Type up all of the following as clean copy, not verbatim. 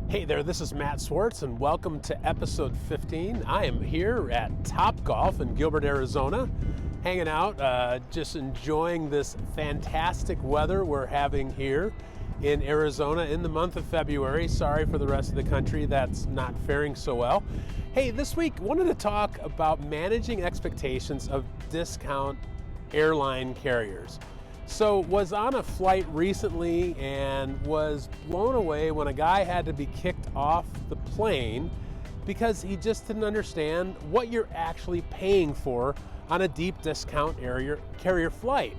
Hey there, this is Matt Swartz and welcome to episode 15. I am here at Topgolf in Gilbert, Arizona, hanging out, just enjoying this fantastic weather we're having here in Arizona in the month of February. Sorry for the rest of the country that's not faring so well. Hey, this week wanted to talk about managing expectations of discount airline carriers. So was on a flight recently and was blown away when a guy had to be kicked off the plane because he just didn't understand what you're actually paying for on a deep discount carrier flight.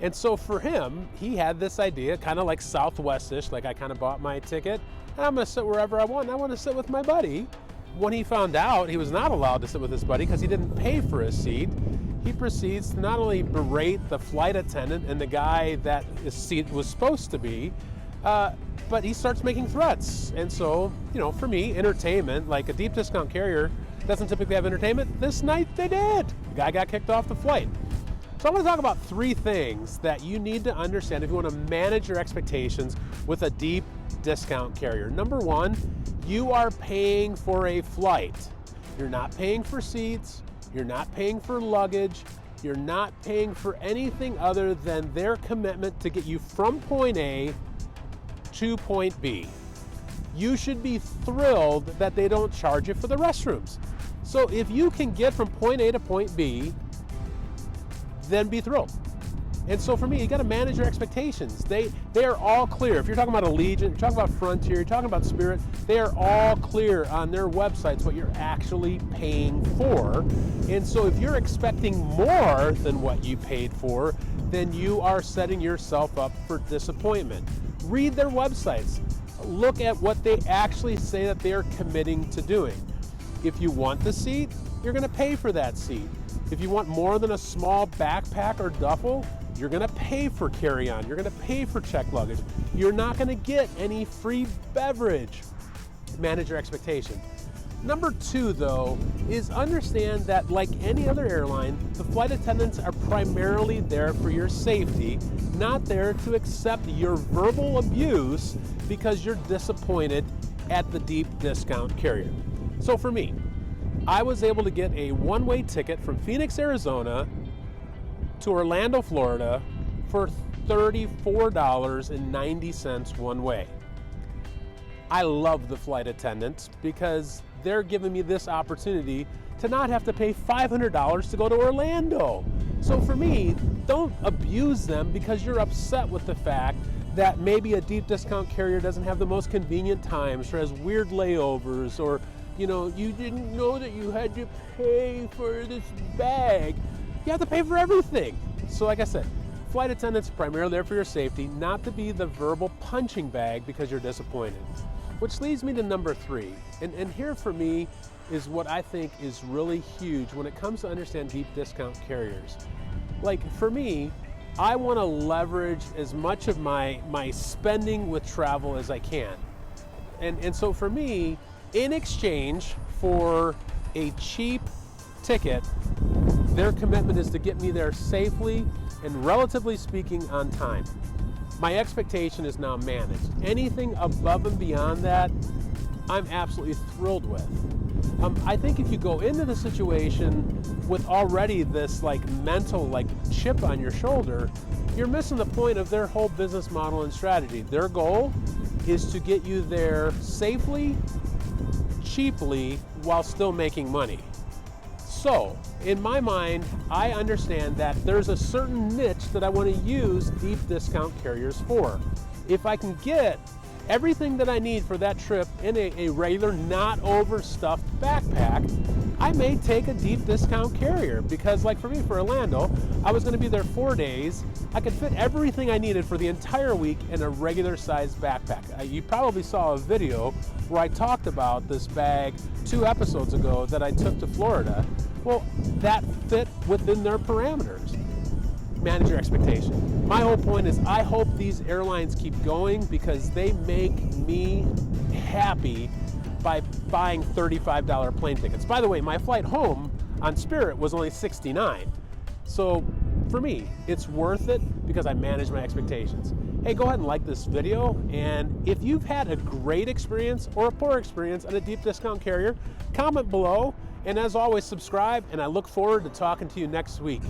And so for him, he had this idea, kind of like Southwest-ish, like I kind of bought my ticket and I'm gonna sit wherever I want and I want to sit with my buddy. When he found out he was not allowed to sit with his buddy because he didn't pay for his seat, he proceeds to not only berate the flight attendant and the guy that his seat was supposed to be, but he starts making threats. And so, for me, entertainment, like a deep discount carrier doesn't typically have entertainment. This night they did. The guy got kicked off the flight. So I want to talk about three things that you need to understand if you want to manage your expectations with a deep discount carrier. Number one, you are paying for a flight. You're not paying for seats. You're not paying for luggage. You're not paying for anything other than their commitment to get you from point A to point B. You should be thrilled that they don't charge you for the restrooms. So if you can get from point A to point B, then be thrilled. And so for me, you got to manage your expectations. They are all clear. If you're talking about Allegiant, you're talking about Frontier, you're talking about Spirit, they are all clear on their websites what you're actually paying for. And so if you're expecting more than what you paid for, then you are setting yourself up for disappointment. Read their websites. Look at what they actually say that they're committing to doing. If you want the seat, you're going to pay for that seat. If you want more than a small backpack or duffel, you're going to pay for carry-on. You're going to pay for checked luggage. You're not going to get any free beverage. Manage your expectation. Number two, though, is understand that like any other airline, the flight attendants are primarily there for your safety, not there to accept your verbal abuse because you're disappointed at the deep discount carrier. So for me, I was able to get a one-way ticket from Phoenix, Arizona to Orlando, Florida for $34.90 one way. I love the flight attendants because they're giving me this opportunity to not have to pay $500 to go to Orlando. So for me, don't abuse them because you're upset with the fact that maybe a deep discount carrier doesn't have the most convenient times or has weird layovers, or you didn't know that you had to pay for this bag. You have to pay for everything. So like I said, flight attendants primarily there for your safety, not to be the verbal punching bag because you're disappointed. Which leads me to number three. And here for me is what I think is really huge when it comes to understand deep discount carriers. Like for me, I want to leverage as much of my spending with travel as I can. And so for me, in exchange for a cheap ticket, their commitment is to get me there safely and relatively speaking on time. My expectation is now managed. Anything above and beyond that, I'm absolutely thrilled with. I think if you go into the situation with already this mental chip on your shoulder, you're missing the point of their whole business model and strategy. Their goal is to get you there safely, cheaply, while still making money. So, in my mind, I understand that there's a certain niche that I want to use deep discount carriers for. If I can get everything that I need for that trip in a regular, not overstuffed backpack, I may take a deep discount carrier because for me, for Orlando, I was going to be there 4 days. I could fit everything I needed for the entire week in a regular sized backpack. You probably saw a video where I talked about this bag 2 episodes ago that I took to Florida. Well, that fit within their parameters. Manage your expectation. My whole point is I hope these airlines keep going because they make me happy by buying $35 plane tickets. By the way, my flight home on Spirit was only $69. So for me, it's worth it because I manage my expectations. hey, go ahead and like this video. And if you've had a great experience or a poor experience on a deep discount carrier, comment below. And as always, subscribe, and I look forward to talking to you next week.